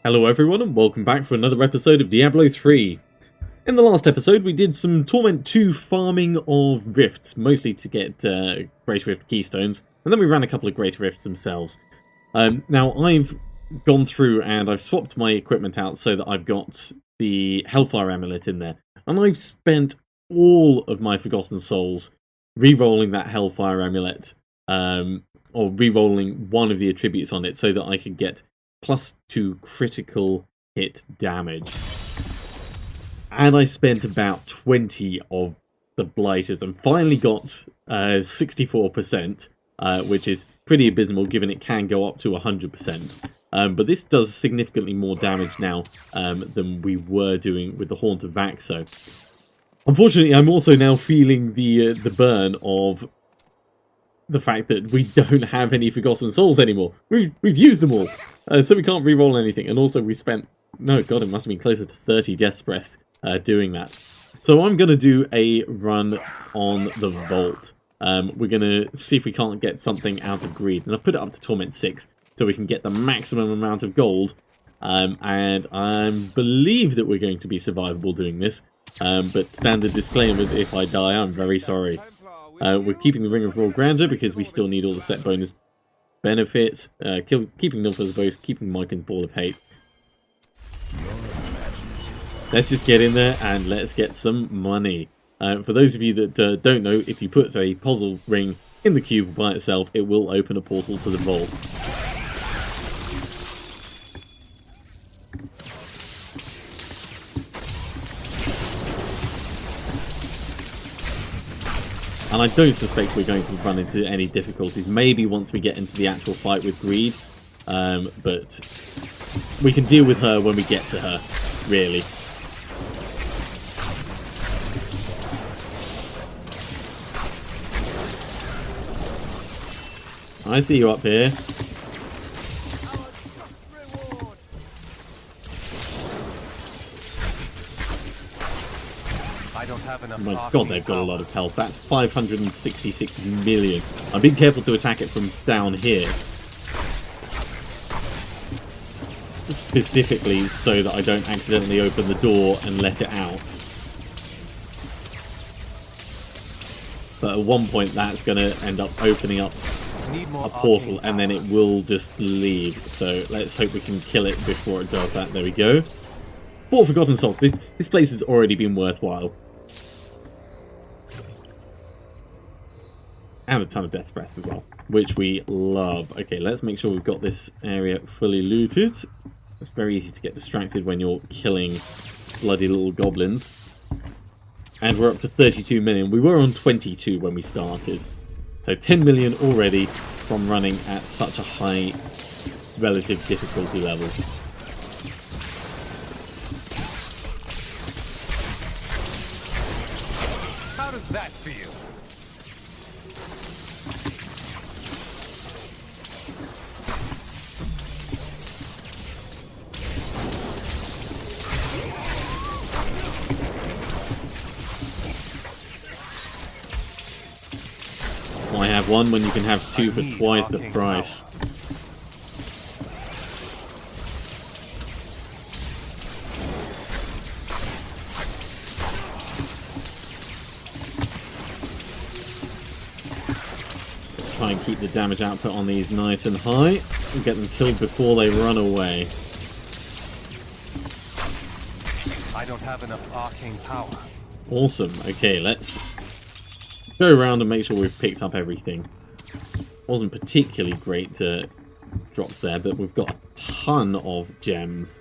Hello everyone and welcome back for another episode of Diablo 3. In the last episode we did some Torment 2 farming of rifts, mostly to get Greater Rift keystones, and then we ran a couple of Greater Rifts themselves. Now I've gone through and I've swapped my equipment out so that I've got the Hellfire Amulet in there, and I've spent all of my Forgotten Souls re-rolling that Hellfire Amulet, or re-rolling one of the attributes on it so that I could get +2 critical hit damage. And I spent about 20 of the Blighters and finally got 64%, which is pretty abysmal given it can go up to 100%. But this does significantly more damage now than we were doing with the Haunt of Vaxo. Unfortunately, I'm also now feeling the burn of the fact that we don't have any Forgotten Souls anymore. We've used them all, so we can't re-roll anything. And also we spent, no god, it must have been closer to 30 Death's Breaths doing that. So I'm going to do a run on the Vault. We're going to see if we can't get something out of Greed. And I've put it up to Torment 6 so we can get the maximum amount of gold. And I believe that we're going to be survivable doing this. But standard disclaimers, if I die, I'm very sorry. We're keeping the Ring of Raw Grandeur because we still need all the set bonus benefits. Keeping Nilfgaard's Boast, keeping Mike and Ball of Hate. Let's just get in there and let's get some money. For those of you that don't know, if you put a puzzle ring in the cube by itself, it will open a portal to the vault. And I don't suspect we're going to run into any difficulties. Maybe once we get into the actual fight with Greed. But we can deal with her when we get to her, really. I see you up here. Oh my god, they've got a lot of health. That's 566 million. I'm being careful to attack it from down here. Specifically so that I don't accidentally open the door and let it out. But at one point that's going to end up opening up a portal and then it will just leave. So let's hope we can kill it before it does that. There we go. 4 Forgotten Souls. This place has already been worthwhile. And a ton of Death's Breaths as well, which we love. Okay, let's make sure we've got this area fully looted. It's very easy to get distracted when you're killing bloody little goblins. And we're up to 32 million. We were on 22 when we started. So 10 million already from running at such a high relative difficulty level. How does that feel? Why have one when you can have 2 for twice the price? Let's try and keep the damage output on these nice and high and get them killed before they run away. I don't have enough arcane power. Awesome. Okay, let's go around and make sure we've picked up everything. Wasn't particularly great drops there, but we've got a ton of gems.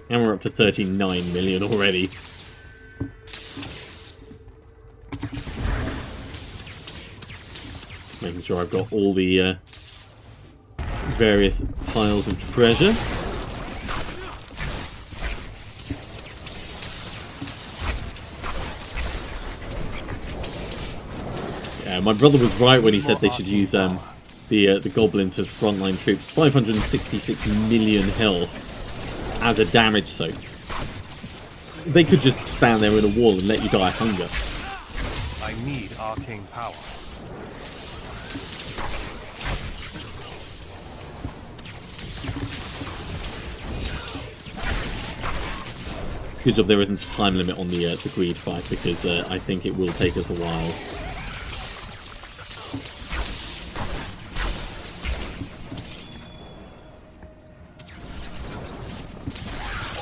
And we're up to 39 million already. Making sure I've got all the various piles of treasure. My brother was right when he said they should use the goblins as frontline troops. 566 million health as a damage soak. They could just stand there in a wall and let you die of hunger. I need arcane power. Good job there isn't a time limit on the greed fight, because I think it will take us a while.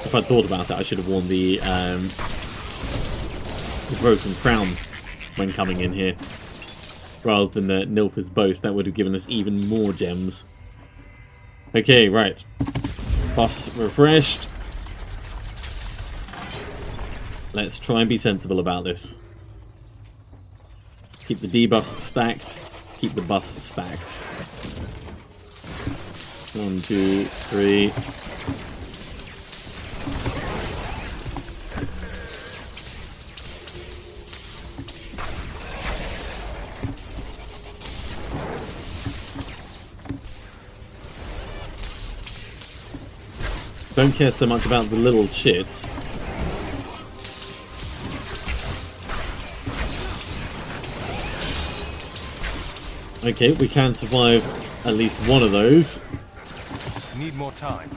If I'd thought about it, I should have worn the Broken Crown when coming in here, rather than Nilf's boast. That would have given us even more gems. Okay, right. Buffs refreshed. Let's try and be sensible about this. Keep the debuffs stacked. Keep the buffs stacked. 1, 2, 3. Don't care so much about the little shits. Okay, we can survive at least one of those. Need more time.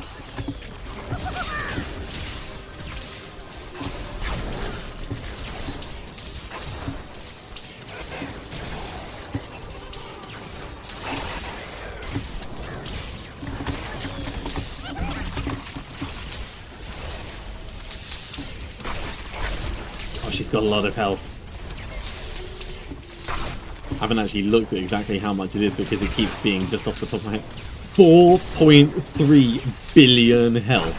Oh, she's got a lot of health. I haven't actually looked at exactly how much it is because it keeps being just off the top of my head. 4.3 billion health.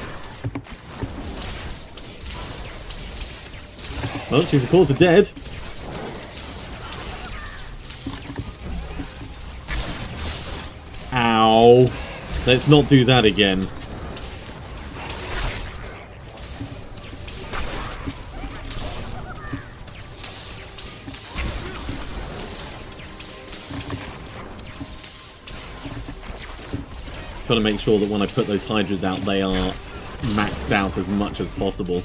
Well, she's a call to dead. Ow. Let's not do that again. Got to make sure that when I put those hydras out, they are maxed out as much as possible.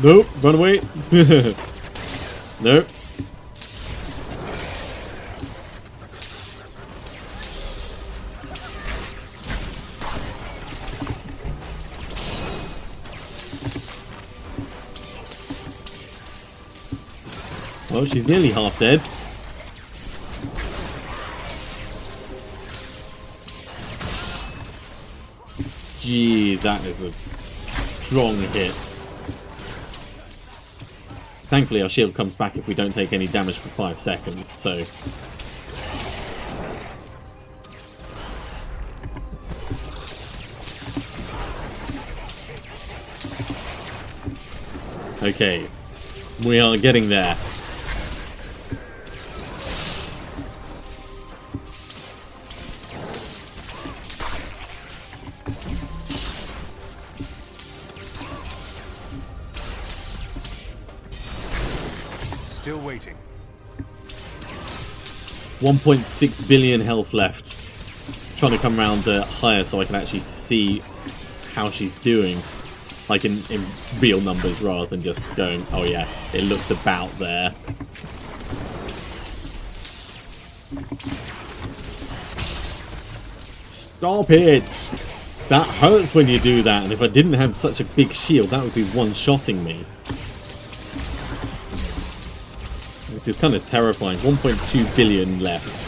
Nope, run away. Nope. Well, she's nearly half dead. Jeez, that is a strong hit. Thankfully, our shield comes back if we don't take any damage for 5 seconds, so... Okay, we are getting there. Still waiting. 1.6 billion health left. Trying to come around higher so I can actually see how she's doing. Like in real numbers rather than just going, oh yeah, it looks about there. Stop it! That hurts when you do that, and if I didn't have such a big shield, that would be one-shotting me. Which is kind of terrifying. 1.2 billion left.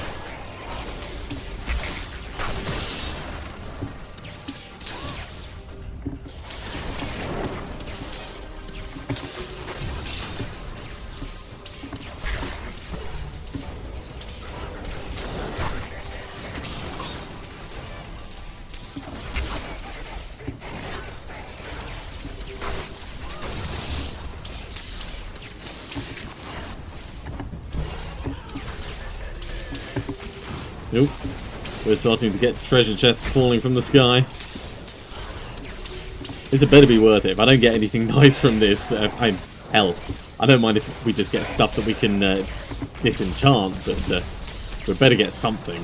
Nope. We're starting to get treasure chests falling from the sky. This had better be worth it. If I don't get anything nice from this, hell, I don't mind if we just get stuff that we can disenchant, but we better get something.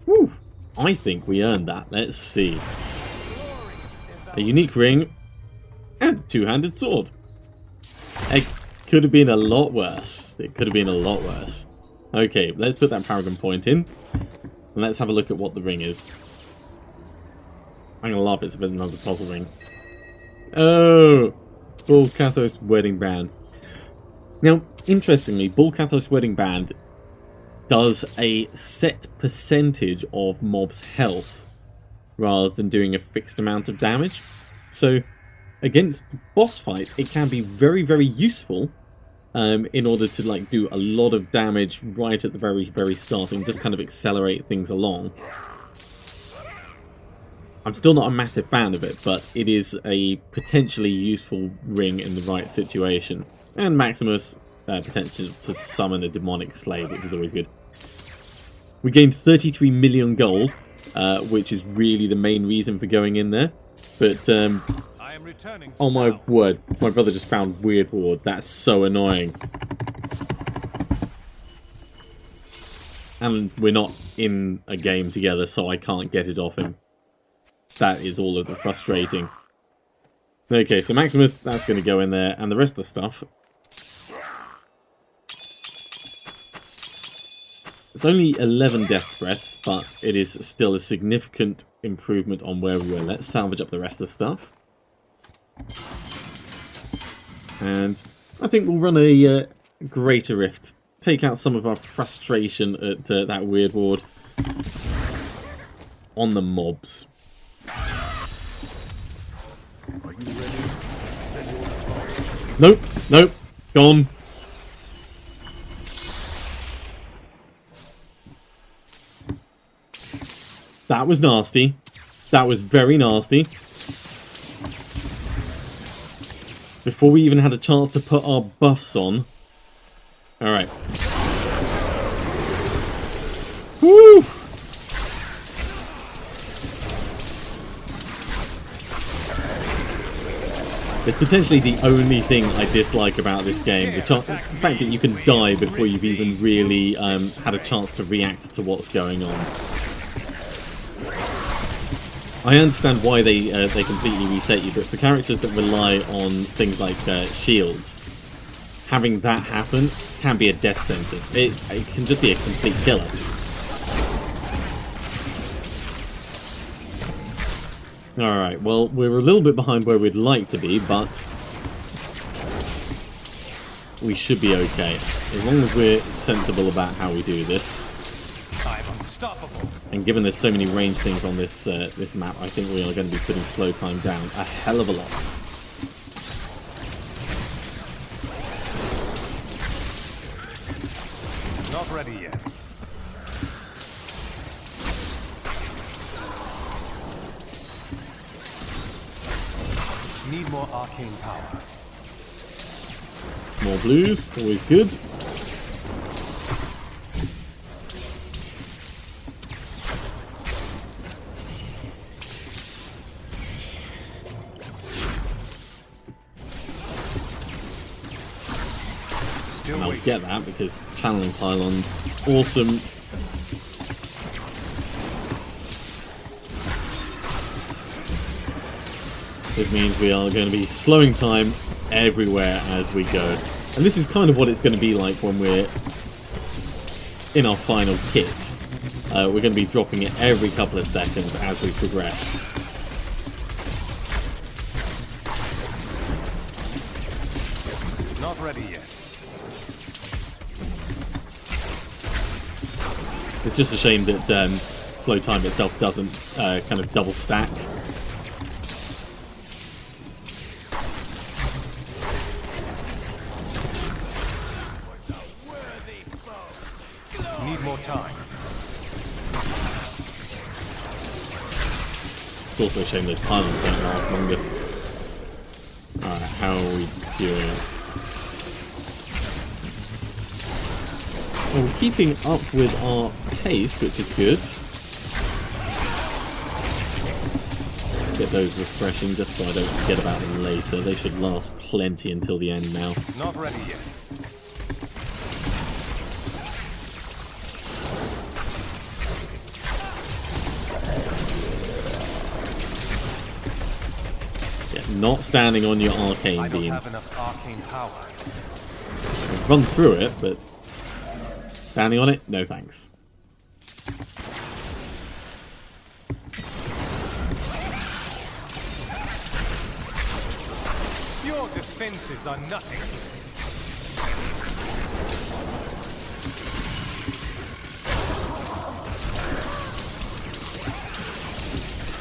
Whew. I think we earned that. Let's see. a unique ring, and a two-handed sword. It could have been a lot worse. It could have been a lot worse. Okay, let's put that Paragon point in. And let's have a look at what the ring is. I'm gonna laugh, it's a bit another puzzle ring. Oh! Bull Kathos Wedding Band. Now, interestingly, Bull Kathos Wedding Band does a set percentage of mobs' health rather than doing a fixed amount of damage. So, against boss fights, it can be very, very useful in order to like do a lot of damage right at the very, very start and just kind of accelerate things along. I'm still not a massive fan of it, but it is a potentially useful ring in the right situation. And Maximus, potential to summon a demonic slave, which is always good. We gained 33 million gold, which is really the main reason for going in there. But, oh my word, my brother just found Weird Ward. That's so annoying. And we're not in a game together, so I can't get it off him. That is all of the frustrating. Okay, so Maximus, that's going to go in there, and the rest of the stuff. It's only 11 death breaths, but it is still a significant improvement on where we were. Let's salvage up the rest of the stuff. And I think we'll run a Greater Rift. Take out some of our frustration at that Weird Ward on the mobs. Are you ready? Nope, nope, gone. That was nasty. That was very nasty. Before we even had a chance to put our buffs on. Alright. Woo! It's potentially the only thing I dislike about this game. The fact that you can die before you've even really had a chance to react to what's going on. I understand why they completely reset you, but for characters that rely on things like shields, having that happen can be a death sentence. It can just be a complete killer. Alright, well, we're a little bit behind where we'd like to be, but we should be okay. As long as we're sensible about how we do this. I'm unstoppable. And given there's so many range things on this this map, I think we are going to be putting slow time down a hell of a lot. Not ready yet. Need more arcane power. More blues, always good. And I'll get that because channeling pylons, awesome. This means we are going to be slowing time everywhere as we go. And this is kind of what it's going to be like when we're in our final kit. We're going to be dropping it every couple of seconds as we progress. Not ready yet. It's just a shame that slow time itself doesn't kind of double stack. Need more time. It's also a shame those pylons don't last longer. Alright, how are we doing? Well, we're keeping up with our pace, which is good. Get those refreshing just so I don't forget about them later. They should last plenty until the end now. Not ready yet. Not standing on your arcane I don't beam. have enough arcane power. Run through it, but standing on it, no thanks. Your defenses are nothing.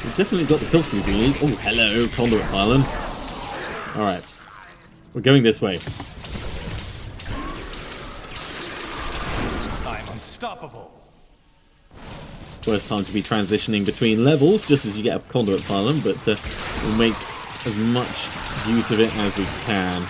We've definitely got the kill streak we need. Oh, hello, Conduit Island. Alright. We're going this way. I'm unstoppable. Worst time to be transitioning between levels, just as you get up Conduit Island, but we'll make as much use of it as we can.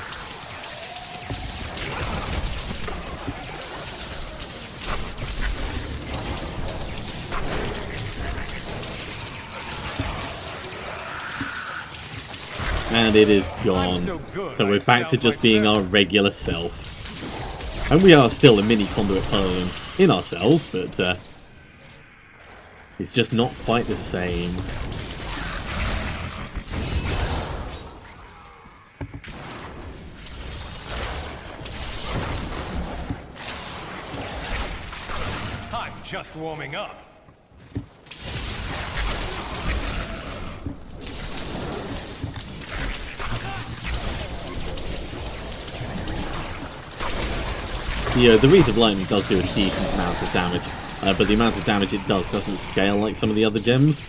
And it is gone. So we're back to just being our regular self. And we are still a mini Conduit Island in ourselves, but it's just not quite the same. I'm just warming up. The Wreath of Lightning does do a decent amount of damage, but the amount of damage it does doesn't scale like some of the other gems.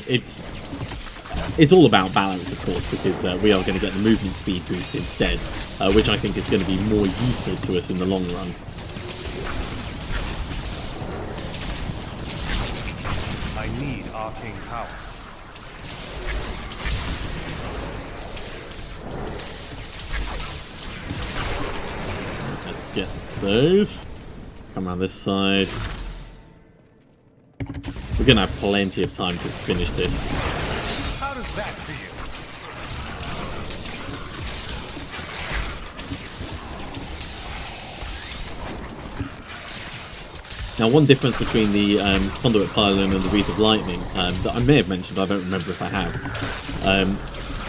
It's all about balance, of course, because we are going to get the movement speed boost instead, which I think is going to be more useful to us in the long run. I need arcane power. Let's get those. Come around this side. We're going to have plenty of time to finish this. How does that feel? Now, one difference between the Conduit Pylon and the Wreath of Lightning that I may have mentioned, I don't remember if I have.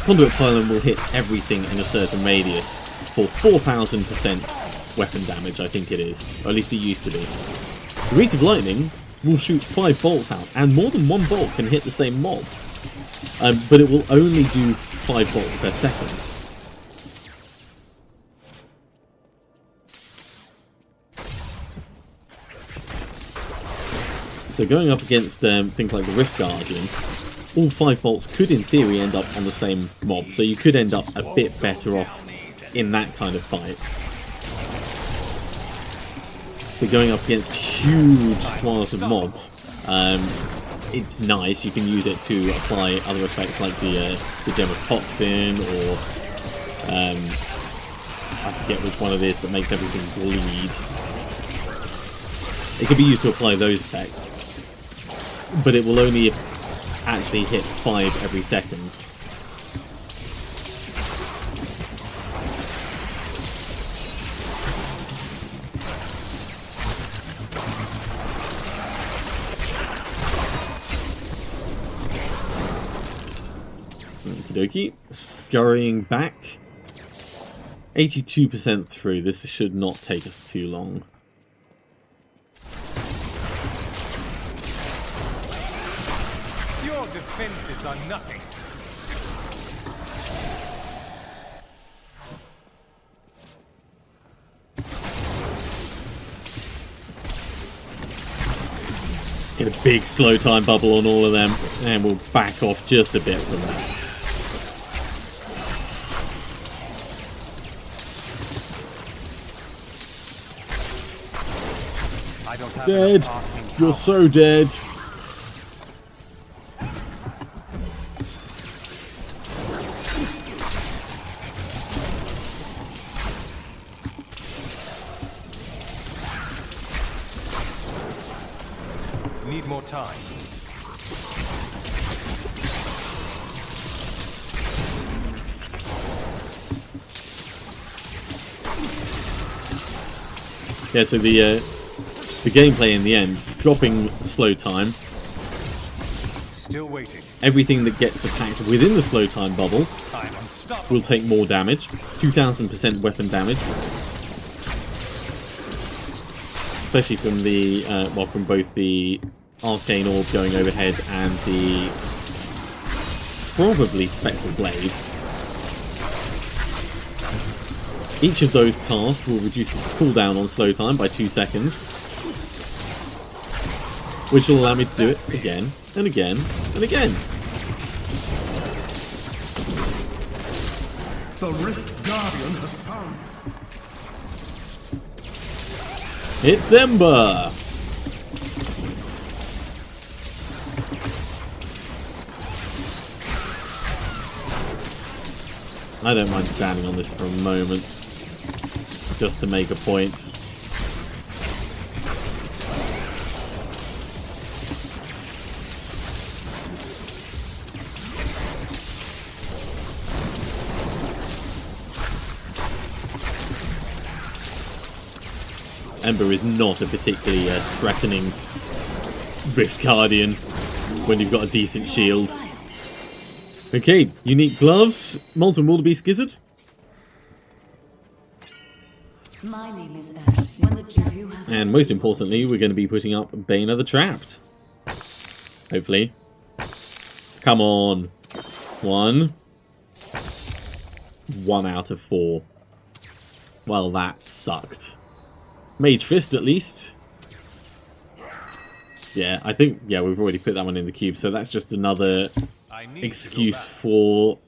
Conduit Pylon will hit everything in a certain radius for 4,000% weapon damage, I think it is. Or at least it used to be. The Wreath of Lightning will shoot 5 bolts out, and more than one bolt can hit the same mob. But it will only do 5 bolts per second. So going up against things like the Rift Guardian, all 5 bolts could in theory end up on the same mob, so you could end up a bit better off in that kind of fight. But going up against huge swaths of mobs, it's nice. You can use it to apply other effects like the Gem of Toxin, or I forget which one it is that makes everything bleed. It can be used to apply those effects, but it will only actually hit 5 every second. Okie dokie. Scurrying back. 82% through. This should not take us too long. Your defenses are nothing. Get a big slow time bubble on all of them, and we'll back off just a bit from that. I don't have Dead! enough arcane You're power. so dead! Need more time. Yeah, so the gameplay in the end, dropping slow time, Still waiting. Everything that gets attacked within the slow time bubble I'm unstoppable. will take more damage. 2000% weapon damage. Especially from the, well, from both the arcane orb going overhead and the probably spectral blade. Each of those casts will reduce its cooldown on slow time by 2 seconds, which will allow me to do it again and again and again. The Rift Guardian has found. It's Ember! I don't mind standing on this for a moment, just to make a point. Ember is not a particularly threatening Rift Guardian when you've got a decent shield. Okay, unique gloves, Molten Wildebeest Gizzard. My name is Ash. When the review happens, And most importantly, we're going to be putting up Bane of the Trapped. Hopefully. Come on. 1 out of 4. Well, that sucked. Mage Fist, at least. Yeah, I think, yeah, we've already put that one in the cube, so that's just another I need excuse to go back. for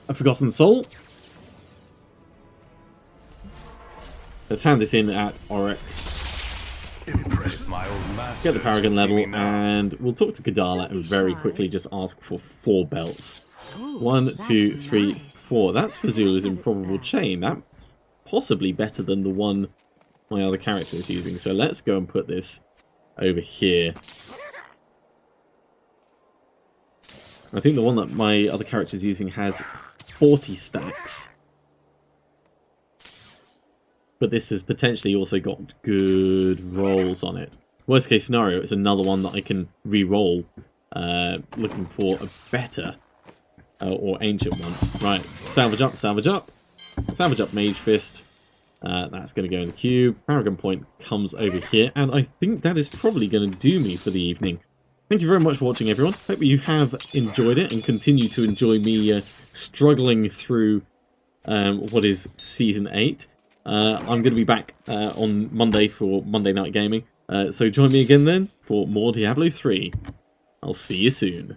a Forgotten Soul. Let's hand this in at Auric. Impressive. My old master Get the Paragon can see level, me now. and we'll talk to Kadala and very quickly just ask for 4 belts. 1, 2, 3, 4. That's Fazula's Improbable Chain. That's possibly better than the one my other character is using. So let's go and put this over here. I think the one that my other character is using has 40 stacks. But this has potentially also got good rolls on it. Worst case scenario, it's another one that I can re-roll, looking for a better or ancient one. Right, salvage up, salvage up. Salvage up Mage Fist. That's going to go in the cube. Paragon Point comes over here. And I think that is probably going to do me for the evening. Thank you very much for watching, everyone. Hope you have enjoyed it and continue to enjoy me struggling through what is Season 8. I'm going to be back on Monday for Monday Night Gaming. So join me again then for more Diablo 3. I'll see you soon.